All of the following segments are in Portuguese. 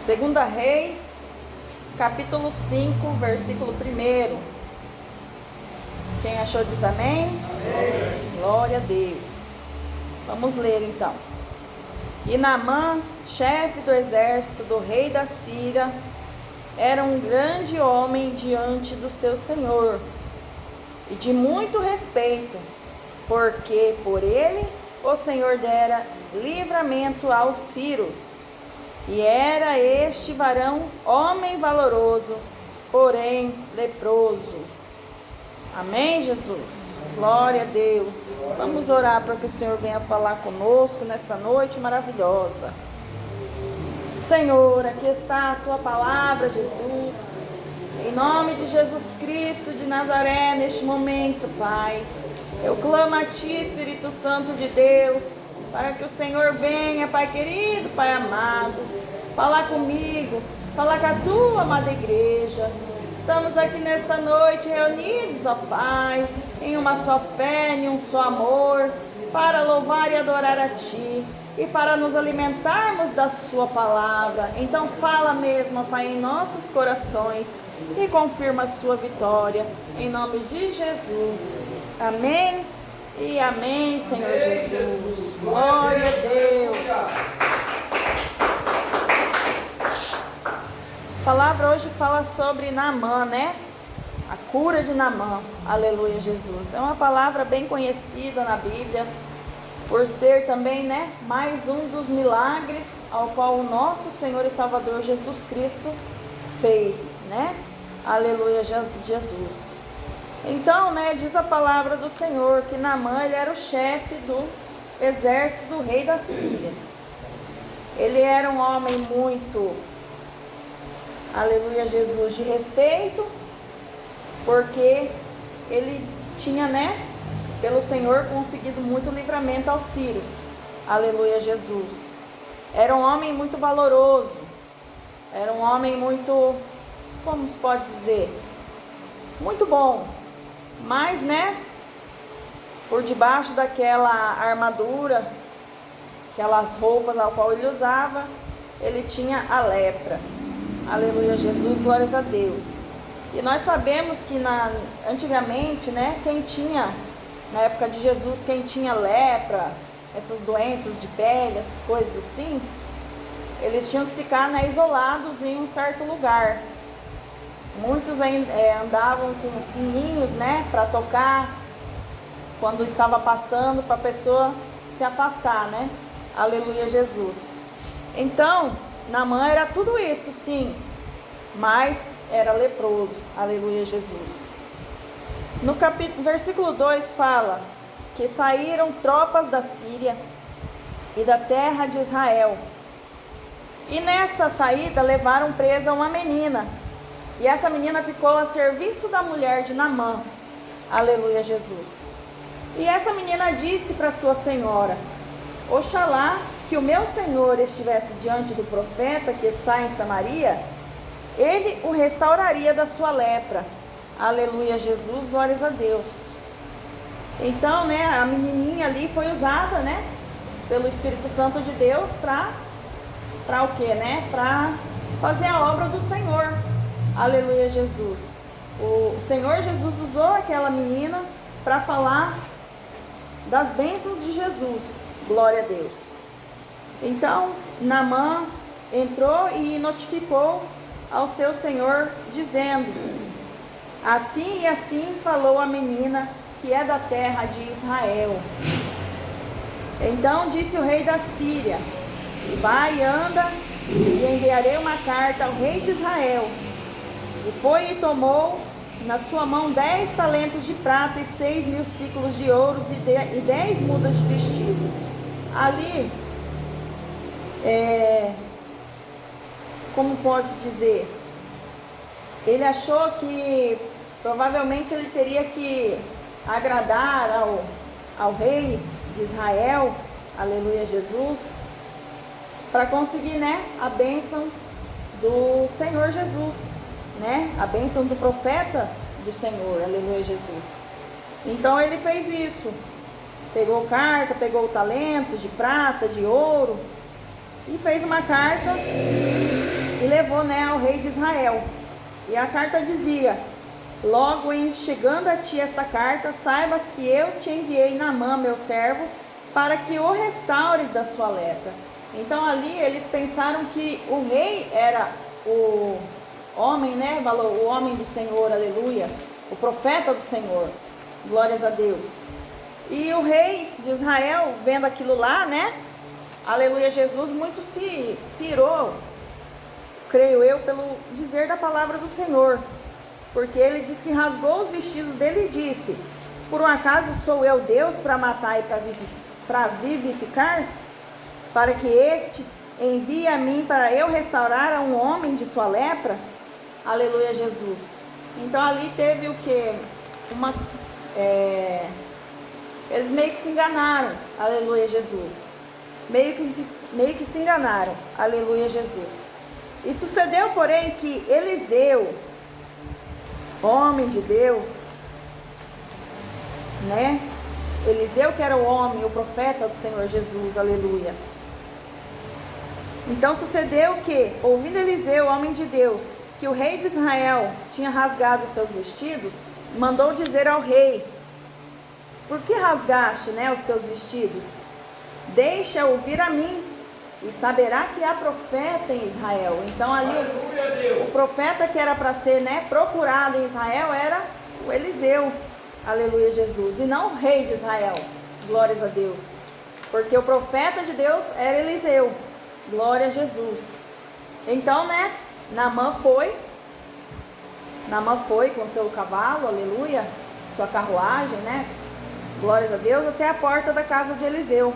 Segunda Reis, capítulo 5, versículo 1. Quem achou diz amém? Amém. Glória a Deus. Vamos ler então. E Naamã, chefe do exército do rei da Síria, era um grande homem diante do seu senhor e de muito respeito, porque por ele o Senhor dera livramento aos sírios. E era este varão homem valoroso, porém leproso. Amém, Jesus? Glória a Deus. Vamos orar para que o Senhor venha falar conosco nesta noite maravilhosa. Senhor, aqui está a tua palavra, Jesus. Em nome de Jesus Cristo de Nazaré, neste momento, Pai, eu clamo a Ti, Espírito Santo de Deus, para que o Senhor venha, Pai querido, Pai amado, falar comigo, falar com a Tua amada igreja. Estamos aqui nesta noite reunidos, ó Pai, em uma só fé, em um só amor, para louvar e adorar a Ti e para nos alimentarmos da Sua palavra. Então fala mesmo, ó Pai, em nossos corações e confirma a Sua vitória, em nome de Jesus. Amém e amém, Senhor Jesus. Glória a Deus. A palavra hoje fala sobre Naamã, né? A cura de Naamã. Aleluia, Jesus. É uma palavra bem conhecida na Bíblia, por ser também, né, mais um dos milagres ao qual o nosso Senhor e Salvador Jesus Cristo fez, né? Aleluia, Jesus. Então, né, diz a palavra do Senhor que Naamã, ele era o chefe do exército do rei da Síria. Ele era um homem muito, aleluia, Jesus, de respeito, porque ele tinha, né, pelo Senhor, conseguido muito livramento aos sírios. Aleluia, Jesus. Era um homem muito valoroso. Era um homem muito, como se pode dizer, muito bom. Mas, né, por debaixo daquela armadura, aquelas roupas ao qual ele usava, ele tinha a lepra. Aleluia, Jesus, glórias a Deus. E nós sabemos que antigamente, né, quem tinha, na época de Jesus, quem tinha lepra, essas doenças de pele, essas coisas assim, eles tinham que ficar, né, isolados em um certo lugar. Muitos andavam com sininhos, né, para tocar quando estava passando, para a pessoa se afastar, né? Aleluia, Jesus. Então, Naamã era tudo isso, sim, mas era leproso. Aleluia, Jesus. No versículo 2 fala que saíram tropas da Síria e da terra de Israel. E nessa saída levaram presa uma menina. E essa menina ficou a serviço da mulher de Naamã. Aleluia, Jesus. E essa menina disse para sua senhora: Oxalá que o meu senhor estivesse diante do profeta que está em Samaria, ele o restauraria da sua lepra. Aleluia, Jesus, glórias a Deus. Então, né, a menininha ali foi usada, né, pelo Espírito Santo de Deus para o quê, né? Para fazer a obra do Senhor. Aleluia, Jesus. O Senhor Jesus usou aquela menina para falar das bênçãos de Jesus. Glória a Deus. Então, Naamã entrou e notificou ao seu senhor, dizendo: assim e assim falou a menina que é da terra de Israel. Então disse o rei da Síria: vai, anda, e enviarei uma carta ao rei de Israel. E foi e tomou na sua mão 10 talentos de prata e 6.000 ciclos de ouro e 10 mudas de vestido. Ali, como pode dizer, ele achou que provavelmente ele teria que agradar ao rei de Israel, aleluia, Jesus, para conseguir, né, a bênção do Senhor Jesus, né, a bênção do profeta do Senhor, aleluia, Jesus. Então ele fez isso, pegou carta, pegou talentos de prata, de ouro, e fez uma carta e levou, né, ao rei de Israel. E a carta dizia: logo em chegando a ti esta carta, saibas que eu te enviei Naamã, meu servo, para que o restaures da sua lepra. Então ali eles pensaram que o rei era o homem, né, o homem do Senhor, aleluia, o profeta do Senhor, glórias a Deus. E o rei de Israel, vendo aquilo lá, né, aleluia, Jesus muito se irou, creio eu, pelo dizer da palavra do Senhor, porque ele diz que rasgou os vestidos dele e disse: por um acaso sou eu Deus para matar e para vivificar? Para que este envie a mim para eu restaurar a um homem de sua lepra? Aleluia, Jesus. Então ali teve o que? Eles meio que se enganaram, aleluia, Jesus. Meio que se enganaram, aleluia, Jesus. E sucedeu, porém, que Eliseu, homem de Deus, né? Eliseu que era o homem, o profeta do Senhor Jesus, aleluia. Então sucedeu que, ouvindo Eliseu, homem de Deus, que o rei de Israel tinha rasgado os seus vestidos, mandou dizer ao rei: por que rasgaste, né, os teus vestidos? Deixa ouvir a mim, e saberá que há profeta em Israel. Então ali o profeta que era para ser, né, procurado em Israel era o Eliseu, aleluia, Jesus, e não o rei de Israel, glórias a Deus, porque o profeta de Deus era Eliseu, glória a Jesus. Então, né, Naamã foi com seu cavalo, aleluia, sua carruagem, né, glórias a Deus, até a porta da casa de Eliseu.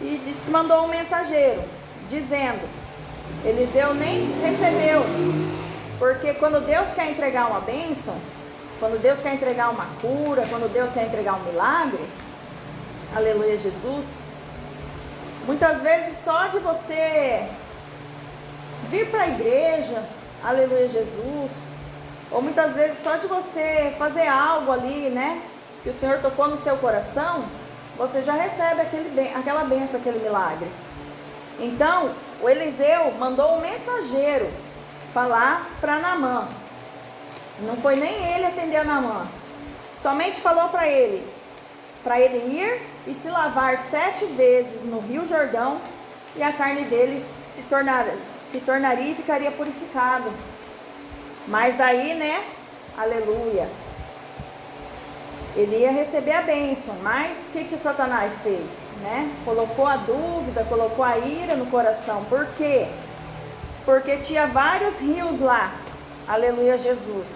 E disse que mandou um mensageiro, dizendo: Eliseu nem recebeu, porque quando Deus quer entregar uma bênção, quando Deus quer entregar uma cura, quando Deus quer entregar um milagre, aleluia, Jesus, muitas vezes só de você vir para a igreja, aleluia, Jesus, ou muitas vezes só de você fazer algo ali, né, que o Senhor tocou no seu coração, você já recebe aquela bênção, aquele milagre. Então, o Eliseu mandou um mensageiro falar para Naamã. Não foi nem ele atender a Naamã. Somente falou para ele ir e se lavar 7 vezes no Rio Jordão, e a carne dele se tornaria e ficaria purificado. Mas daí, né, aleluia, ele ia receber a bênção. Mas o que Satanás fez, né? Colocou a dúvida, colocou a ira no coração. Por quê? Porque tinha vários rios lá, aleluia, Jesus.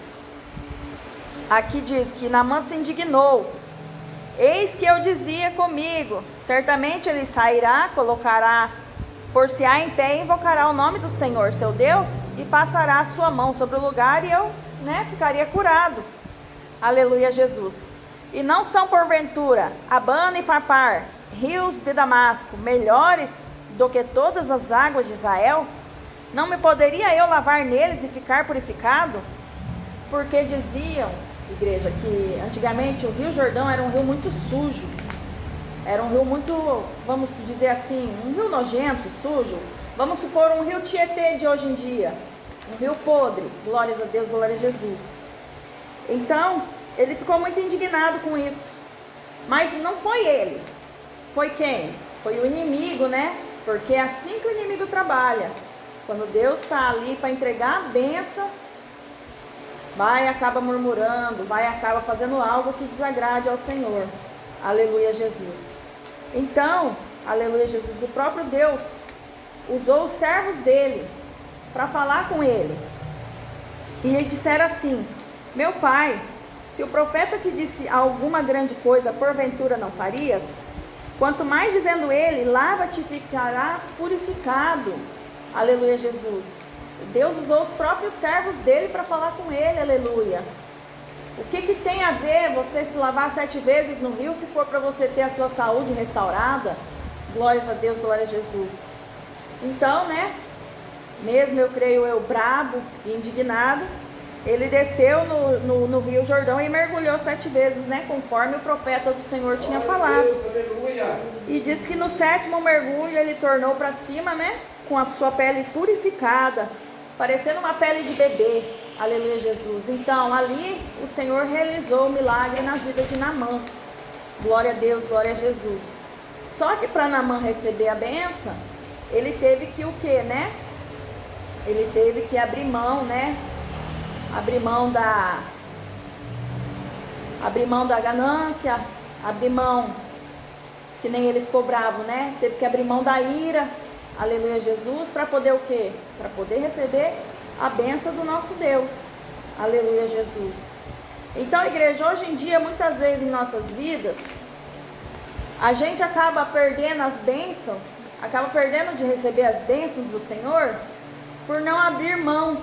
Aqui diz que Naamã se indignou. Eis que eu dizia comigo: certamente ele sairá, colocará por-se-á em pé e invocará o nome do Senhor, seu Deus, e passará a sua mão sobre o lugar, e eu, né, ficaria curado. Aleluia, Jesus. E não são porventura Abana e Farpar, rios de Damasco, melhores do que todas as águas de Israel? Não me poderia eu lavar neles e ficar purificado? Porque diziam, igreja, que antigamente o Rio Jordão era um rio muito sujo. Era um rio muito, vamos dizer assim, um rio nojento, sujo. Vamos supor um rio Tietê de hoje em dia. Um rio podre. Glórias a Deus, glória a Jesus. Então, ele ficou muito indignado com isso. Mas não foi ele. Foi quem? Foi o inimigo, né? Porque é assim que o inimigo trabalha. Quando Deus está ali para entregar a bênção, vai e acaba murmurando, vai e acaba fazendo algo que desagrade ao Senhor. Aleluia, Jesus. Então, aleluia, Jesus, o próprio Deus usou os servos dele para falar com ele. E eles disseram assim: meu pai, se o profeta te disse alguma grande coisa, porventura não farias? Quanto mais dizendo ele, lava-te e ficarás purificado. Aleluia, Jesus. Deus usou os próprios servos dele para falar com ele, aleluia. O que tem a ver você se lavar 7 vezes no rio, se for para você ter a sua saúde restaurada? Glórias a Deus, glória a Jesus. Então, né, mesmo eu creio eu brabo e indignado, ele desceu no Rio Jordão e mergulhou 7 vezes, né, conforme o profeta do Senhor tinha falado. E diz que no 7º mergulho ele tornou para cima, né, com a sua pele purificada, parecendo uma pele de bebê. Aleluia, Jesus. Então, ali o Senhor realizou o milagre na vida de Naamã. Glória a Deus, glória a Jesus. Só que para Naamã receber a bênção, ele teve que o quê, né? Ele teve que abrir mão, né? Abrir mão da ganância, abrir mão, que nem ele ficou bravo, né? Teve que abrir mão da ira, aleluia, Jesus, para poder o quê? Para poder receber a bênção do nosso Deus, aleluia, Jesus. Então, igreja, hoje em dia, muitas vezes em nossas vidas, a gente acaba perdendo as bênçãos, acaba perdendo de receber as bênçãos do Senhor, por não abrir mão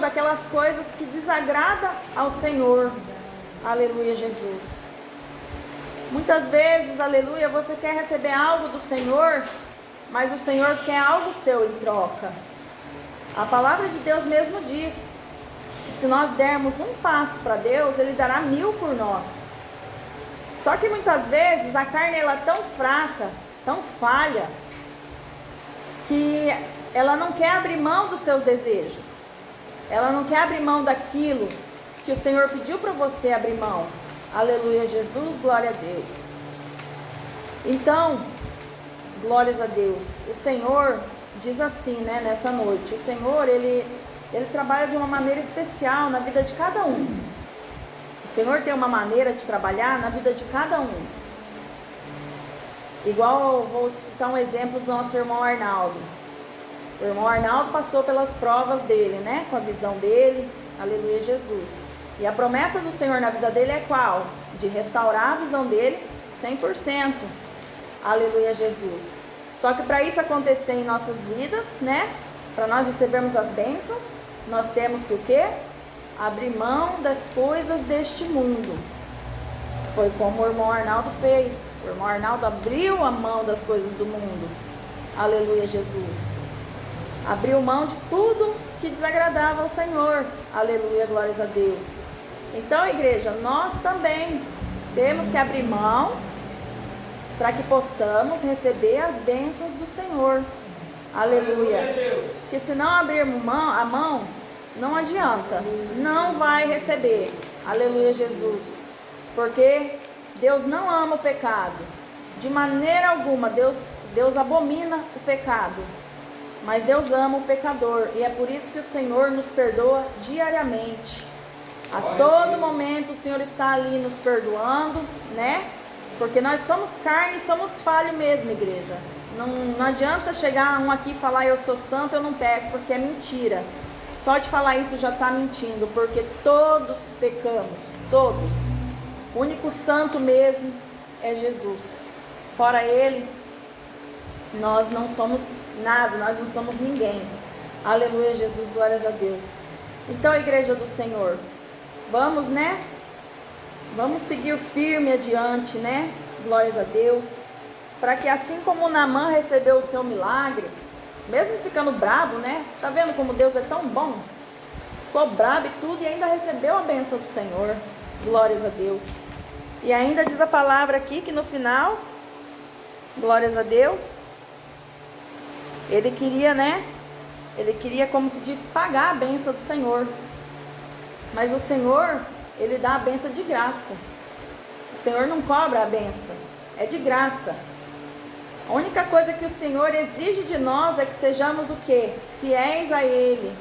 daquelas coisas que desagradam ao Senhor, aleluia, Jesus. Muitas vezes, aleluia, você quer receber algo do Senhor, mas o Senhor quer algo seu em troca. A palavra de Deus mesmo diz que se nós dermos um passo para Deus, Ele dará 1000 por nós. Só que muitas vezes a carne ela é tão fraca, tão falha, que ela não quer abrir mão dos seus desejos. Ela não quer abrir mão daquilo que o Senhor pediu para você abrir mão. Aleluia, Jesus, glória a Deus. Então, glórias a Deus. O Senhor diz assim, né, nessa noite. O Senhor, Ele trabalha de uma maneira especial na vida de cada um. O Senhor tem uma maneira de trabalhar na vida de cada um. Igual, vou citar um exemplo do nosso irmão Arnaldo. O irmão Arnaldo passou pelas provas dele, né? Com a visão dele. Aleluia, Jesus. E a promessa do Senhor na vida dele é qual? De restaurar a visão dele 100%. Aleluia, Jesus. Só que para isso acontecer em nossas vidas, né? Para nós recebermos as bênçãos, nós temos que o quê? Abrir mão das coisas deste mundo. Foi como o irmão Arnaldo fez. O irmão Arnaldo abriu a mão das coisas do mundo. Aleluia, Jesus. Abriu mão de tudo que desagradava ao Senhor. Aleluia, glórias a Deus. Então, igreja, nós também temos que abrir mão para que possamos receber as bênçãos do Senhor. Aleluia. Porque se não abrirmos a mão, não adianta. Não vai receber. Aleluia, Jesus. Porque Deus não ama o pecado. De maneira alguma, Deus abomina o pecado. Mas Deus ama o pecador. E é por isso que o Senhor nos perdoa diariamente. A todo momento o Senhor está ali nos perdoando, né? Porque nós somos carne e somos falhos mesmo, igreja. Não adianta chegar um aqui e falar eu sou santo, eu não peco, porque é mentira. Só de falar isso já está mentindo, porque todos pecamos, todos. O único santo mesmo é Jesus. Fora Ele, nós não somos nada, nós não somos ninguém. Aleluia, Jesus, glórias a Deus. Então, igreja do Senhor, vamos, né? Vamos seguir firme adiante, né? Glórias a Deus. Para que assim como Naamã recebeu o seu milagre, mesmo ficando bravo, né? Você está vendo como Deus é tão bom? Ficou bravo e tudo e ainda recebeu a bênção do Senhor. Glórias a Deus. E ainda diz a palavra aqui que no final, glórias a Deus, ele queria, né? Ele queria, como se diz, pagar a bênção do Senhor. Mas o Senhor, Ele dá a bênção de graça. O Senhor não cobra a bênção, é de graça. A única coisa que o Senhor exige de nós é que sejamos o quê? Fiéis a Ele.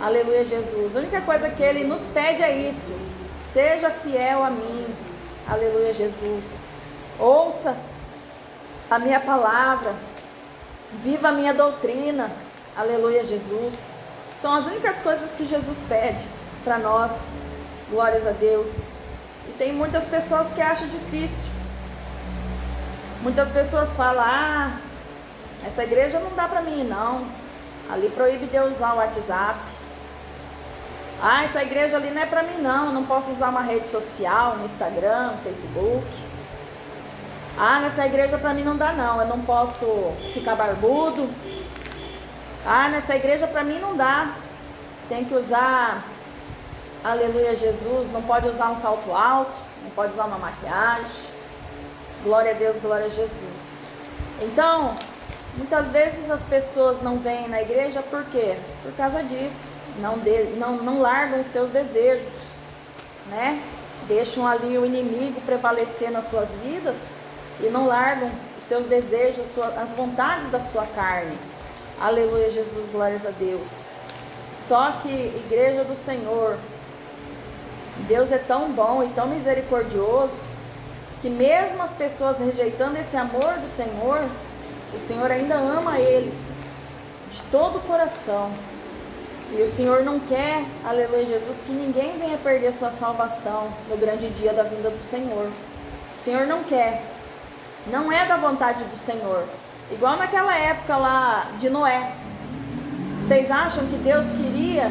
Aleluia, Jesus. A única coisa que Ele nos pede é isso. Seja fiel a mim. Aleluia, Jesus. Ouça a minha palavra. Viva a minha doutrina. Aleluia, Jesus. São as únicas coisas que Jesus pede para nós. Glórias a Deus. E tem muitas pessoas que acham difícil. Muitas pessoas falam, essa igreja não dá para mim não. Ali proíbe de eu usar o WhatsApp. Essa igreja ali não é para mim não. Eu não posso usar uma rede social, no Instagram, no Facebook. Nessa igreja para mim não dá não. Eu não posso ficar barbudo. Nessa igreja para mim não dá. Tem que usar, aleluia, Jesus. Não pode usar um salto alto. Não pode usar uma maquiagem. Glória a Deus, glória a Jesus. Então, Muitas vezes as pessoas não vêm na igreja por quê? Por causa disso. Não largam os seus desejos, né? Deixam ali o inimigo prevalecer nas suas vidas e não largam os seus desejos, as vontades da sua carne. Aleluia, Jesus, glórias a Deus. Só que, igreja do Senhor, Deus é tão bom e tão misericordioso, que mesmo as pessoas rejeitando esse amor do Senhor, o Senhor ainda ama eles de todo o coração. E o Senhor não quer, aleluia, Jesus, que ninguém venha perder sua salvação no grande dia da vinda do Senhor. O Senhor não quer. Não é da vontade do Senhor. Igual naquela época lá de Noé. Vocês acham que Deus queria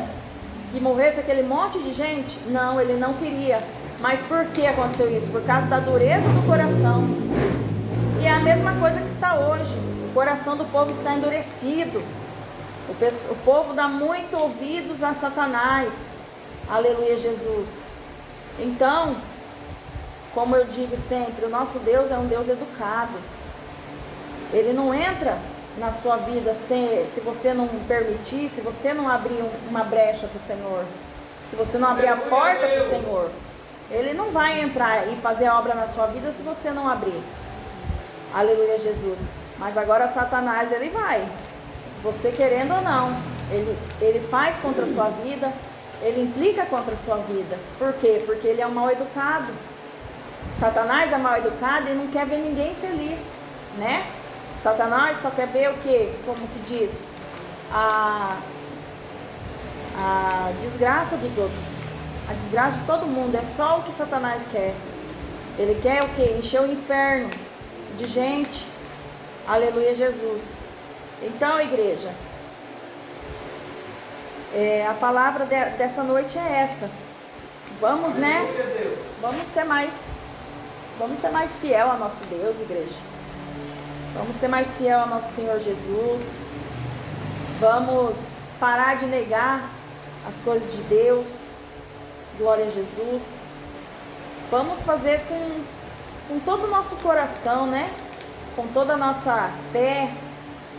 que morresse aquele monte de gente? Não, Ele não queria. Mas por que aconteceu isso? Por causa da dureza do coração. E é a mesma coisa que está hoje. O coração do povo está endurecido. O povo dá muito ouvidos a Satanás. Aleluia, Jesus. Então, como eu digo sempre, o nosso Deus é um Deus educado. Ele não entra na sua vida se você não permitir, se você não abrir uma brecha para o Senhor, se você não abrir a porta para o Senhor. Ele não vai entrar e fazer a obra na sua vida se você não abrir. Aleluia, Jesus. Mas agora Satanás, ele vai. Você querendo ou não, ele faz contra a sua vida, ele implica contra a sua vida. Por quê? Porque ele é um mal educado. Satanás é mal educado e não quer ver ninguém feliz, né? Satanás só quer ver o quê? Como se diz? A desgraça dos outros. A desgraça de todo mundo. É só o que Satanás quer. Ele quer o quê? Encher o inferno de gente. Aleluia, Jesus. Então, igreja, a palavra dessa noite é essa. Vamos, né? Vamos ser mais fiel ao nosso Deus, igreja. Vamos ser mais fiel ao nosso Senhor Jesus. Vamos parar de negar as coisas de Deus. Glória a Jesus. Vamos fazer com todo o nosso coração, né? Com toda a nossa fé,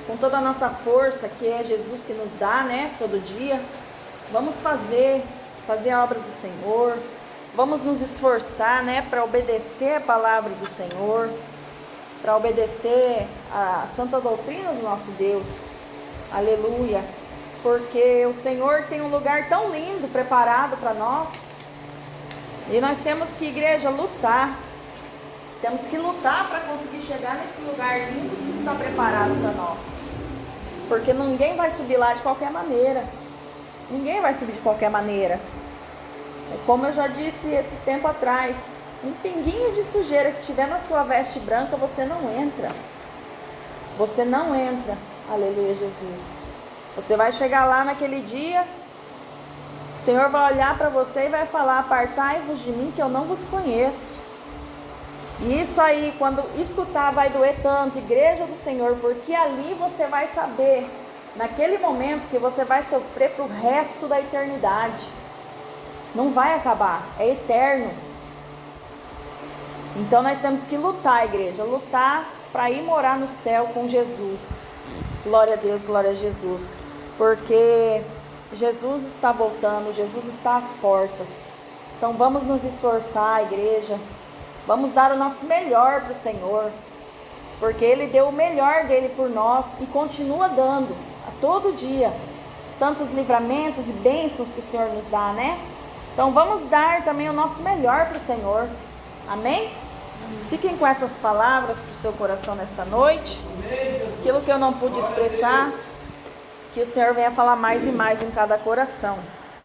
com toda a nossa força, que é Jesus que nos dá, né? Todo dia. Vamos fazer a obra do Senhor. Vamos nos esforçar, né? Para obedecer a palavra do Senhor. Para obedecer a santa doutrina do nosso Deus. Aleluia. Porque o Senhor tem um lugar tão lindo preparado para nós. E nós temos que, igreja, lutar. Temos que lutar para conseguir chegar nesse lugar lindo que está preparado para nós. Porque ninguém vai subir lá de qualquer maneira. Ninguém vai subir de qualquer maneira. Como eu já disse esses tempos atrás, um pinguinho de sujeira que tiver na sua veste branca, você não entra. Você não entra. Aleluia, Jesus. Você vai chegar lá naquele dia, o Senhor vai olhar para você e vai falar: apartai-vos de mim que eu não vos conheço. E isso aí, quando escutar, vai doer tanto, igreja do Senhor, porque ali você vai saber, naquele momento, que você vai sofrer para o resto da eternidade. Não vai acabar, é eterno. Então nós temos que lutar, igreja, lutar para ir morar no céu com Jesus. Glória a Deus, glória a Jesus. Porque Jesus está voltando, Jesus está às portas. Então vamos nos esforçar, igreja. Vamos dar o nosso melhor para o Senhor. Porque Ele deu o melhor dele por nós e continua dando a todo dia. Tantos livramentos e bênçãos que o Senhor nos dá, né? Então vamos dar também o nosso melhor para o Senhor. Amém? Fiquem com essas palavras para o seu coração nesta noite. Aquilo que eu não pude expressar, que o Senhor venha falar mais e mais em cada coração.